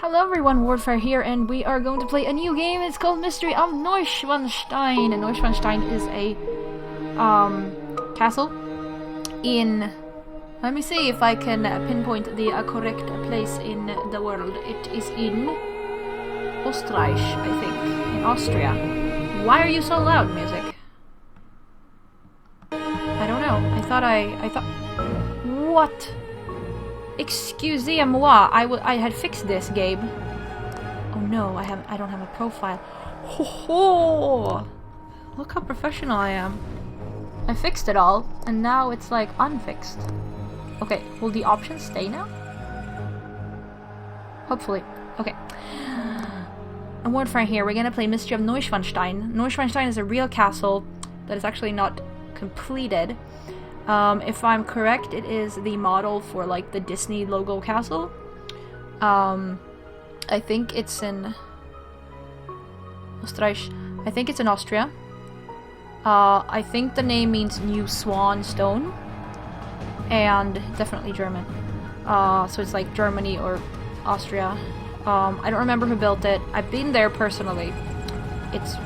Hello everyone, Wardfire here, and we are going to play a new game. It's called Mystery of Neuschwanstein. And Neuschwanstein is a castle in... Let me see if I can pinpoint the correct place in the world. It is in Österreich, I think, in Austria. Why are you so loud, music? I don't know. I thought... What? Excusez-moi, I had fixed this, Gabe. Oh no, I don't have a profile. Ho ho! Look how professional I am. I fixed it all, and now it's like unfixed. Okay, will the options stay now? Hopefully. Okay. A Wardfire here. We're gonna play Mystery of Neuschwanstein. Neuschwanstein is a real castle that is actually not completed. If I'm correct, it is the model for like the Disney logo castle. I think it's in Österreich. I think it's in Austria. I think the name means Neuschwanstein, and definitely German. So it's like Germany or Austria. I don't remember who built it. I've been there personally. It's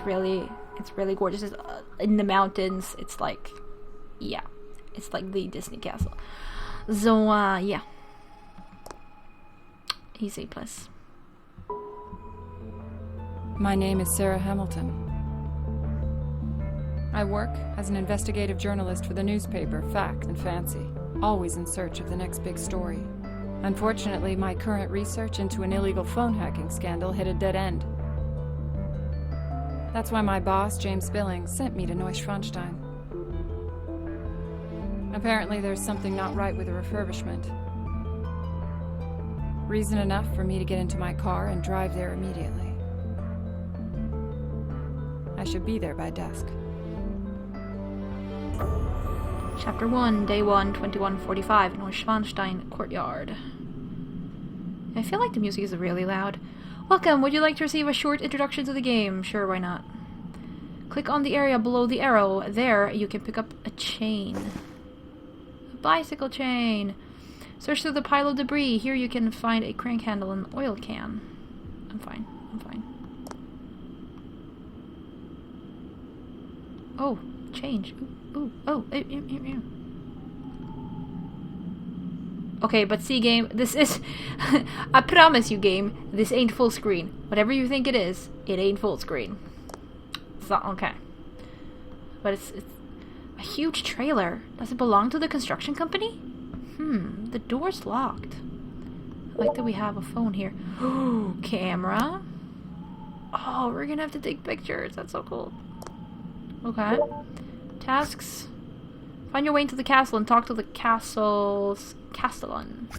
really gorgeous. It's in the mountains. It's like, yeah, it's like the Disney castle. So yeah, easy plus. My name is Sarah Hamilton. I work as an investigative journalist for the newspaper Fact and Fancy, always in search of the next big story. Unfortunately, my current research into an illegal phone hacking scandal hit a dead end. That's why my boss, James Billings, sent me to Neuschwanstein. Apparently there's something not right with the refurbishment. Reason enough for me to get into my car and drive there immediately. I should be there by dusk. Chapter 1, Day 1, 21:45, Neuschwanstein courtyard. I feel like the music is really loud. Welcome, would you like to receive a short introduction to the game? Sure, why not? Click on the area below the arrow. There, you can pick up a chain. A bicycle chain. Search through the pile of debris. Here you can find a crank handle and an oil can. I'm fine. Oh, change. Ooh, oh, Okay, but see, game, this is... I promise you, game, this ain't full screen. Whatever you think it is, it ain't full screen. It's not, okay. But it's a huge trailer. Does it belong to the construction company? The door's locked. I like that we have a phone here. Oh, camera. Oh, we're gonna have to take pictures. That's so cool. Okay. Tasks. Find your way into the castle and talk to the castle's castellan.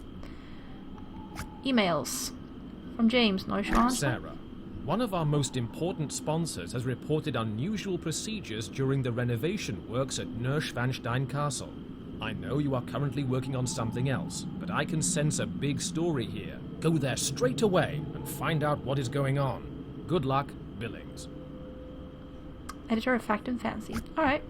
Emails. From James, Neuschwanstein. Sarah, one of our most important sponsors has reported unusual procedures during the renovation works at Neuschwanstein Castle. I know you are currently working on something else, but I can sense a big story here. Go there straight away and find out what is going on. Good luck, Billings. Editor of Fact and Fancy. Alright.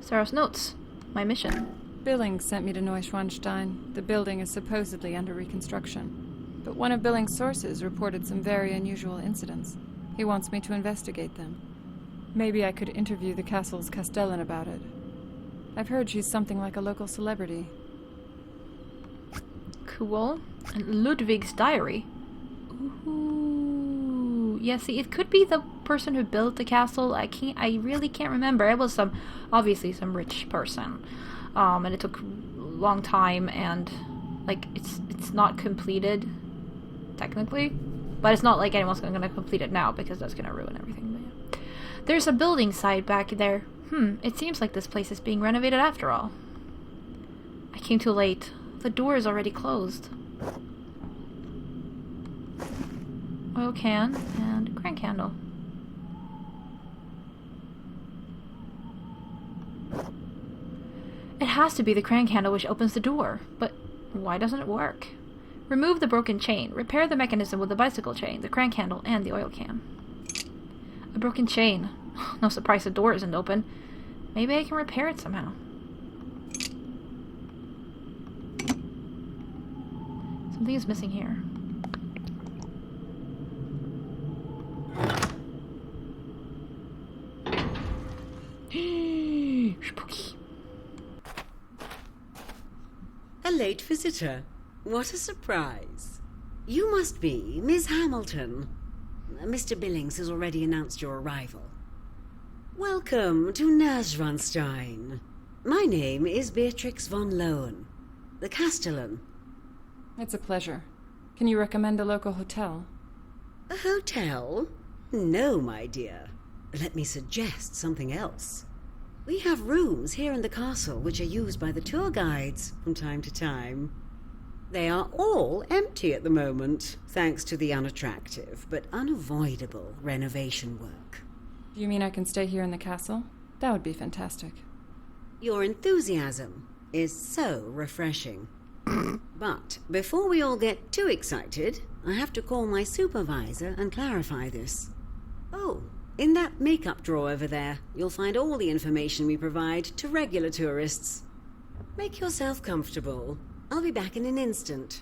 Sarah's notes. My mission. Billings sent me to Neuschwanstein. The building is supposedly under reconstruction. But one of Billings' sources reported some very unusual incidents. He wants me to investigate them. Maybe I could interview the castle's castellan about it. I've heard she's something like a local celebrity. Cool. And Ludwig's diary. Ooh. Yeah, see, it could be the person who built the castle. I really can't remember. It was obviously some rich person. And it took a long time, and like it's not completed technically, but it's not like anyone's gonna complete it now because that's gonna ruin everything. But yeah. There's a building site back there. It seems like this place is being renovated after all. I came too late. The door is already closed. Oil can and crank handle. It has to be the crank handle which opens the door, but why doesn't it work? Remove the broken chain. Repair the mechanism with the bicycle chain, the crank handle, and the oil can. A broken chain. No surprise the door isn't open. Maybe I can repair it somehow. Something is missing here. A late visitor. What a surprise. You must be Miss Hamilton. Mr. Billings has already announced your arrival. Welcome to Neuschwanstein. My name is Beatrix von Lohen, the castellan. It's a pleasure. Can you recommend a local hotel? A hotel? No, my dear. Let me suggest something else. We have rooms here in the castle which are used by the tour guides from time to time. They are all empty at the moment, thanks to the unattractive but unavoidable renovation work. Do you mean I can stay here in the castle? That would be fantastic. Your enthusiasm is so refreshing. But before we all get too excited, I have to call my supervisor and clarify this. Oh, in that makeup drawer over there, you'll find all the information we provide to regular tourists. Make yourself comfortable. I'll be back in an instant.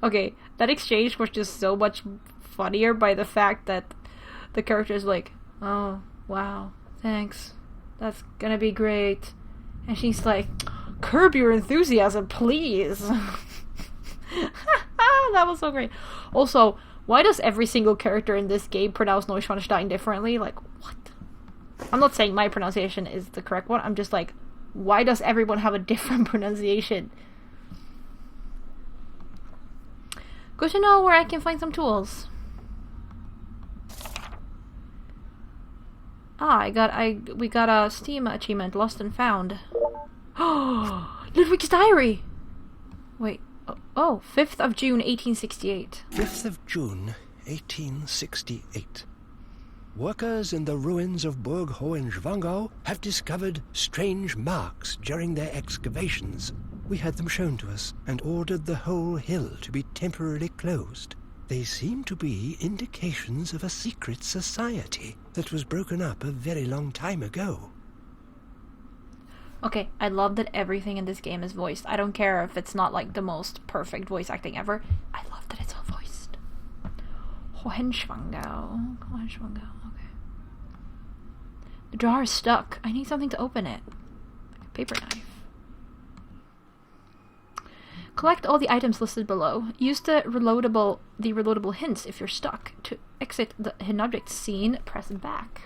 Okay, that exchange was just so much funnier by the fact that the character's like, oh, wow, thanks. That's gonna be great. And she's like, curb your enthusiasm, please. That was so great. Also, why does every single character in this game pronounce Neuschwanstein differently? Like, what? I'm not saying my pronunciation is the correct one. I'm just like, why does everyone have a different pronunciation? Good to know where I can find some tools. Ah, we got a Steam achievement, Lost and Found. Oh, Ludwig's diary! Wait, oh, 5th of June, 1868. 5th of June, 1868. Workers in the ruins of Burg Hohenschwangau have discovered strange marks during their excavations. We had them shown to us and ordered the whole hill to be temporarily closed. They seem to be indications of a secret society that was broken up a very long time ago. Okay, I love that everything in this game is voiced. I don't care if it's not like the most perfect voice acting ever. I love that it's all voiced. Hohenschwangau. Hohenschwangau, okay. The drawer is stuck. I need something to open it. Like a paper knife. Collect all the items listed below. Use the reloadable hints if you're stuck. To exit the hidden object scene, press back.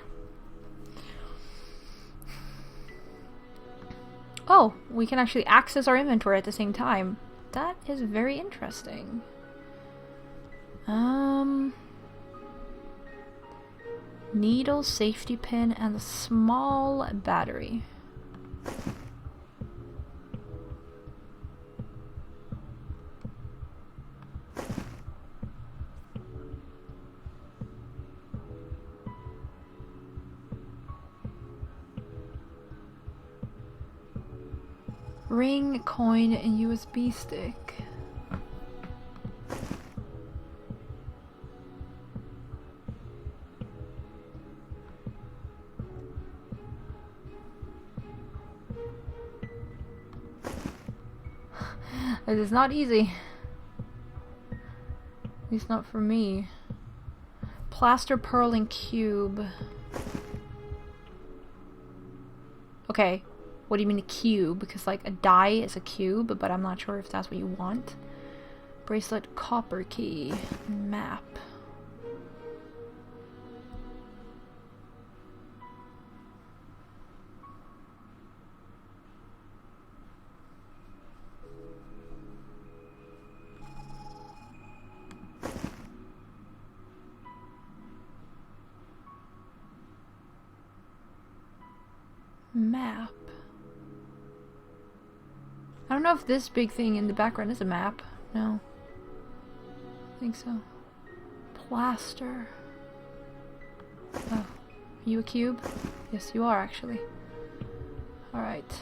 Oh, we can actually access our inventory at the same time. That is very interesting. Needle, safety pin, and a small battery. Ring, coin, and USB stick. It is not easy. At least not for me. Plaster, pearl, and cube. Okay. What do you mean a cube? Because like a die is a cube, but I'm not sure if that's what you want. Bracelet, copper key, map. Map. I don't know if this big thing in the background is a map. No. I think so. Plaster. Oh. Are you a cube? Yes, you are actually. Alright.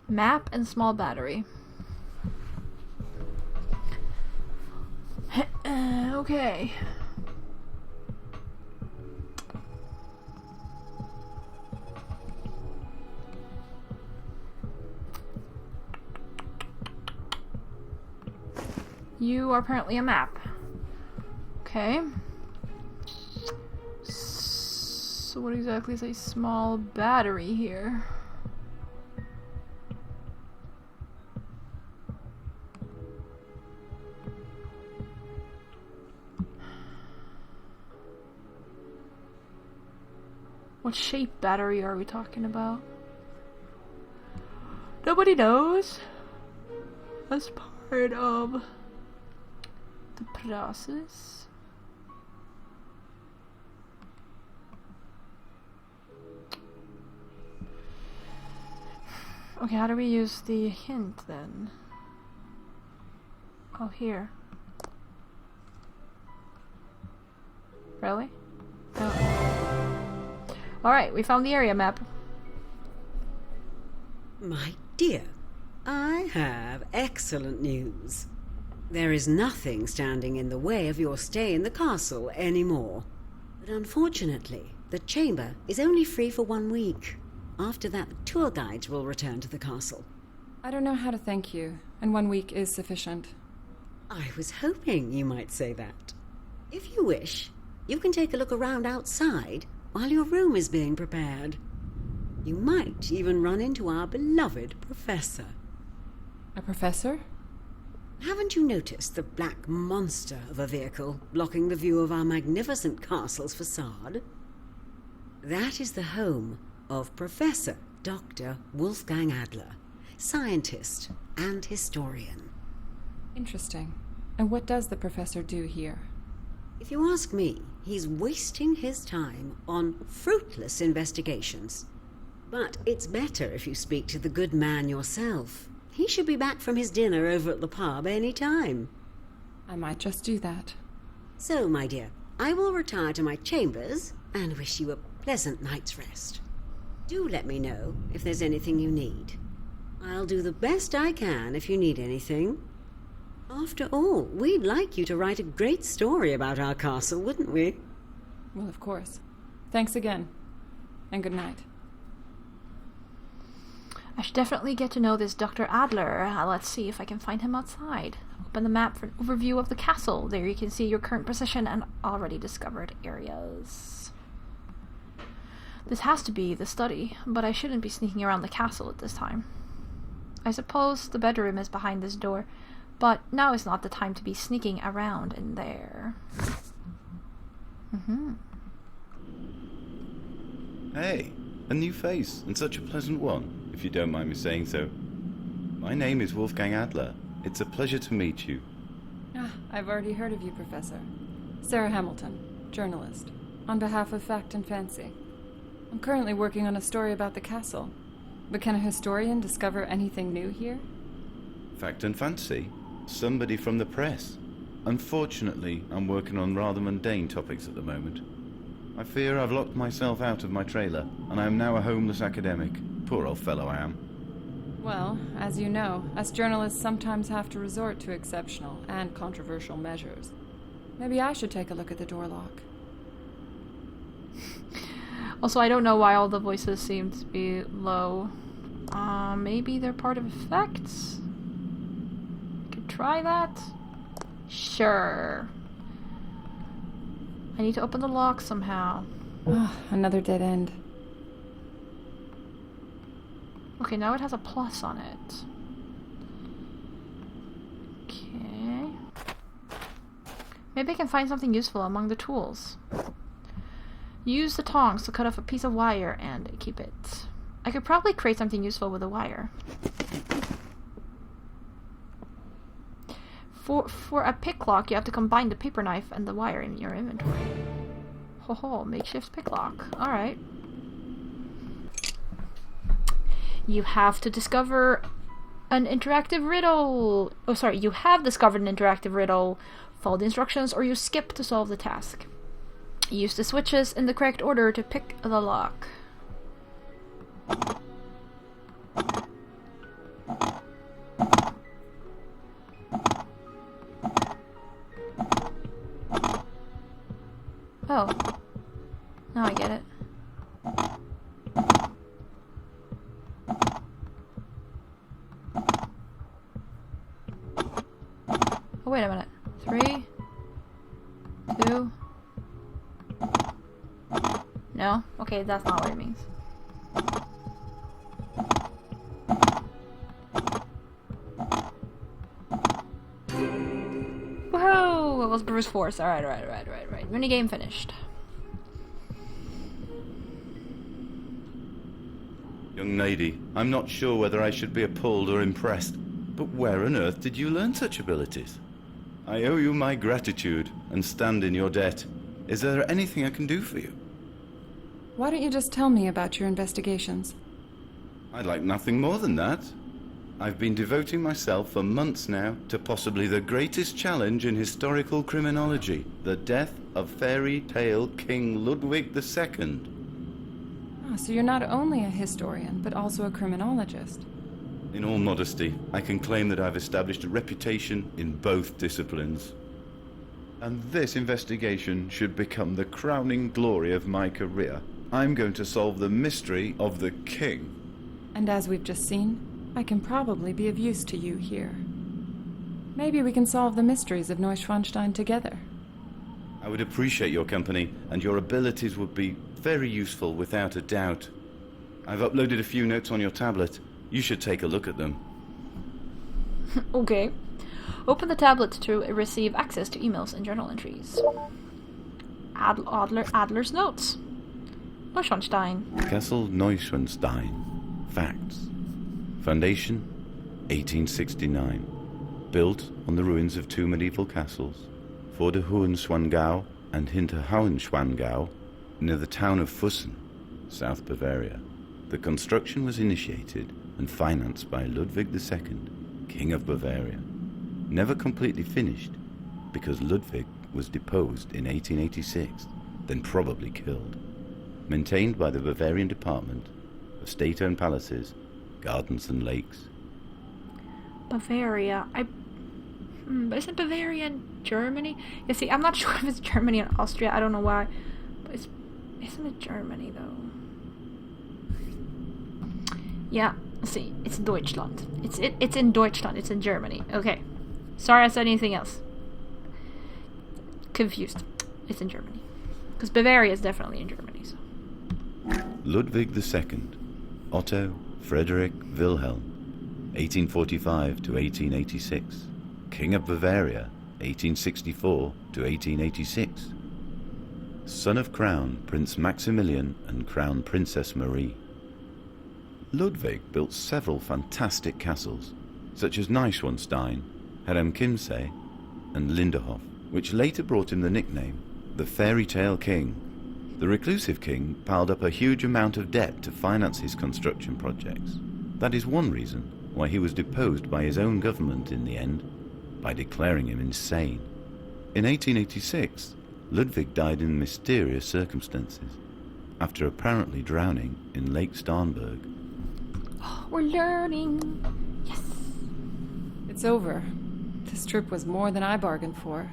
Map and small battery. Okay. You are apparently a map. Okay. So what exactly is a small battery here? What shape battery are we talking about? Nobody knows. As part of the process. Okay, how do we use the hint then? Oh, here. Really? Oh. Alright, we found the area map. My dear, I have excellent news. There is nothing standing in the way of your stay in the castle anymore. But unfortunately, the chamber is only free for 1 week. After that, the tour guides will return to the castle. I don't know how to thank you, and 1 week is sufficient. I was hoping you might say that. If you wish, you can take a look around outside while your room is being prepared. You might even run into our beloved professor. A professor? Haven't you noticed the black monster of a vehicle blocking the view of our magnificent castle's facade? That is the home of Professor Dr. Wolfgang Adler, scientist and historian. Interesting. And what does the professor do here? If you ask me, he's wasting his time on fruitless investigations. But it's better if you speak to the good man yourself. He should be back from his dinner over at the pub any time. I might just do that. So, my dear, I will retire to my chambers and wish you a pleasant night's rest. Do let me know if there's anything you need. I'll do the best I can if you need anything. After all, we'd like you to write a great story about our castle, wouldn't we? Well, of course. Thanks again. And good night. I should definitely get to know this Dr. Adler. Let's see if I can find him outside. Open the map for an overview of the castle. There you can see your current position and already discovered areas. This has to be the study, but I shouldn't be sneaking around the castle at this time. I suppose the bedroom is behind this door, but now is not the time to be sneaking around in there. Hey, a new face, and such a pleasant one, if you don't mind me saying so. My name is Wolfgang Adler. It's a pleasure to meet you. Ah, I've already heard of you, Professor. Sarah Hamilton, journalist, on behalf of Fact and Fancy. I'm currently working on a story about the castle, but can a historian discover anything new here? Fact and Fancy? Somebody from the press. Unfortunately, I'm working on rather mundane topics at the moment. I fear I've locked myself out of my trailer, and I am now a homeless academic. Poor old fellow I am. Well, as you know, us journalists sometimes have to resort to exceptional and controversial measures. Maybe I should take a look at the door lock. Also, I don't know why all the voices seem to be low. Maybe they're part of effects? Could try that? Sure. I need to open the lock somehow. Another dead end. Okay, now it has a plus on it. Okay. Maybe I can find something useful among the tools. Use the tongs to cut off a piece of wire and keep it. I could probably create something useful with the wire. For a pick lock, you have to combine the paper knife and the wire in your inventory. Ho ho, makeshift pick lock. Alright. You have to discover an interactive riddle. Oh, sorry, you have discovered an interactive riddle. Follow the instructions or you skip to solve the task. Use the switches in the correct order to pick the lock. Oh. Now I get it. Oh, wait a minute. 3, 2... No? Okay. Okay, that's not what it means. Whoa! It was brute force. Alright. Minigame finished. Young lady, I'm not sure whether I should be appalled or impressed, but where on earth did you learn such abilities? I owe you my gratitude and stand in your debt. Is there anything I can do for you? Why don't you just tell me about your investigations? I'd like nothing more than that. I've been devoting myself for months now to possibly the greatest challenge in historical criminology, the death of fairy tale King Ludwig II. Ah, so you're not only a historian, but also a criminologist. In all modesty, I can claim that I've established a reputation in both disciplines. And this investigation should become the crowning glory of my career. I'm going to solve the mystery of the king. And as we've just seen, I can probably be of use to you here. Maybe we can solve the mysteries of Neuschwanstein together. I would appreciate your company, and your abilities would be very useful without a doubt. I've uploaded a few notes on your tablet. You should take a look at them. Okay. Open the tablet to receive access to emails and journal entries. Adler's notes. Neuschwanstein. Castle Neuschwanstein. Facts. Foundation, 1869. Built on the ruins of two medieval castles, Vorder Hohenschwangau and Hinter Hohenschwangau, near the town of Fussen, South Bavaria. The construction was initiated and financed by Ludwig II, King of Bavaria. Never completely finished, because Ludwig was deposed in 1886, then probably killed. Maintained by the Bavarian Department of State-owned Palaces, Gardens and Lakes. Bavaria. But isn't Bavaria in Germany? You see, I'm not sure if it's Germany or Austria. I don't know why. But isn't it Germany, though? Yeah, see, it's Deutschland. It's in Deutschland. It's in Germany. Okay. Sorry I said anything else. Confused. It's in Germany. Because Bavaria is definitely in Germany, so. Ludwig II, Otto Frederick Wilhelm, 1845 to 1886. King of Bavaria, 1864 to 1886. Son of Crown Prince Maximilian and Crown Princess Marie. Ludwig built several fantastic castles, such as Neuschwanstein, Herrenchiemsee, and Linderhof, which later brought him the nickname, the Fairy Tale King. The reclusive king piled up a huge amount of debt to finance his construction projects. That is one reason why he was deposed by his own government in the end, by declaring him insane. In 1886, Ludwig died in mysterious circumstances, after apparently drowning in Lake Starnberg. Oh, we're learning. Yes. It's over. This trip was more than I bargained for.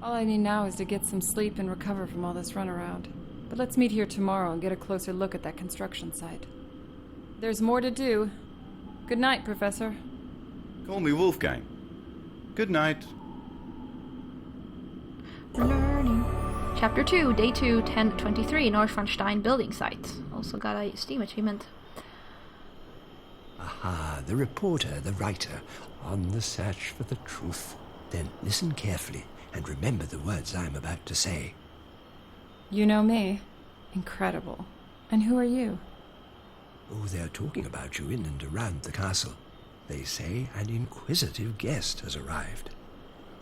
All I need now is to get some sleep and recover from all this runaround. But let's meet here tomorrow and get a closer look at that construction site. There's more to do. Good night, Professor. Call me Wolfgang. Good night. Learning. Chapter 2, Day 2, 1023, Neuschwanstein building site. Also got a Steam achievement. Aha, the reporter, the writer, on the search for the truth. Then listen carefully and remember the words I'm about to say. You know me. Incredible. And who are you? Oh, they're talking about you in and around the castle. They say an inquisitive guest has arrived.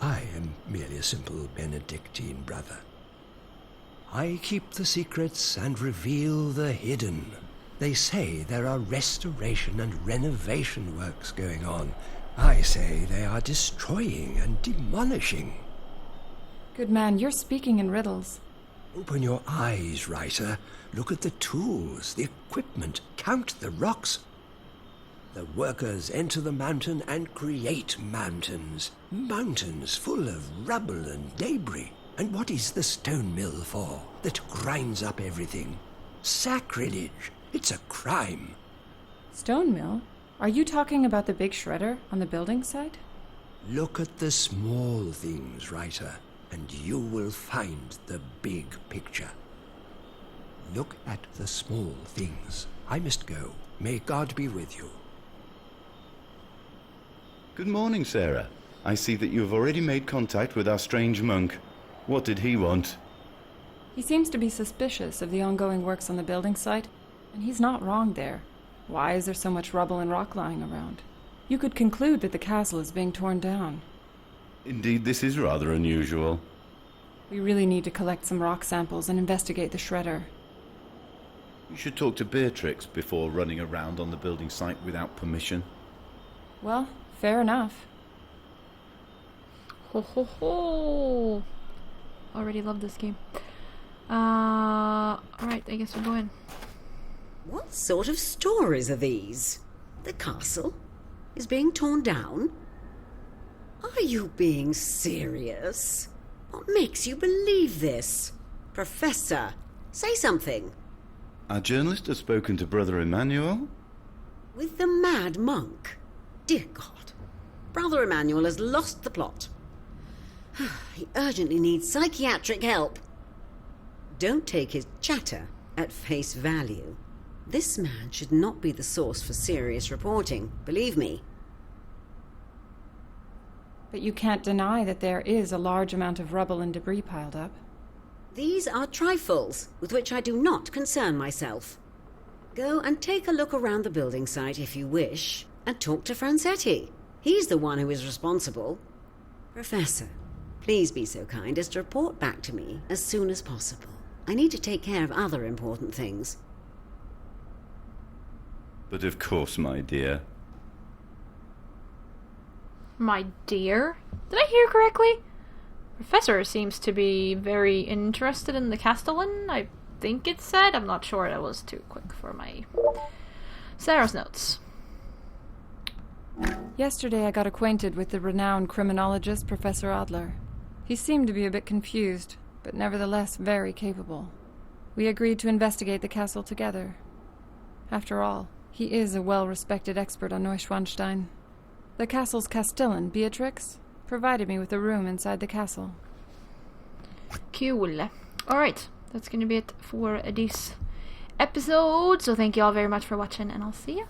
I am merely a simple Benedictine brother. I keep the secrets and reveal the hidden. They say there are restoration and renovation works going on. I say they are destroying and demolishing. Good man, you're speaking in riddles. Open your eyes, writer. Look at the tools, the equipment. Count the rocks. The workers enter the mountain and create mountains. Mountains full of rubble and debris. And what is the stone mill for that grinds up everything? Sacrilege. It's a crime. Stone mill? Are you talking about the big shredder on the building site? Look at the small things, writer, and you will find the big picture. Look at the small things. I must go. May God be with you. Good morning, Sarah. I see that you have already made contact with our strange monk. What did he want? He seems to be suspicious of the ongoing works on the building site, and he's not wrong there. Why is there so much rubble and rock lying around? You could conclude that the castle is being torn down. Indeed, this is rather unusual. We really need to collect some rock samples and investigate the shredder. You should talk to Beatrix before running around on the building site without permission. Well, fair enough. Ho ho ho! Already love this game. Alright, I guess we'll go in. What sort of stories are these? The castle is being torn down? Are you being serious? What makes you believe this? Professor, say something. Our journalist has spoken to Brother Emmanuel? With the mad monk? Dear God, Brother Emmanuel has lost the plot. He urgently needs psychiatric help. Don't take his chatter at face value. This man should not be the source for serious reporting, believe me. But you can't deny that there is a large amount of rubble and debris piled up. These are trifles with which I do not concern myself. Go and take a look around the building site if you wish, and talk to Francetti. He's the one who is responsible. Professor, please be so kind as to report back to me as soon as possible. I need to take care of other important things. But of course, my dear. My dear? Did I hear correctly? Professor seems to be very interested in the castellan, I think it said. I'm not sure, that was too quick for my Sarah's notes. Yesterday I got acquainted with the renowned criminologist Professor Adler. He seemed to be a bit confused, but nevertheless very capable. We agreed to investigate the castle together. After all, he is a well-respected expert on Neuschwanstein. The castle's castellan, Beatrix, provided me with a room inside the castle. Cool. Alright, that's gonna be it for this episode. So thank you all very much for watching, and I'll see you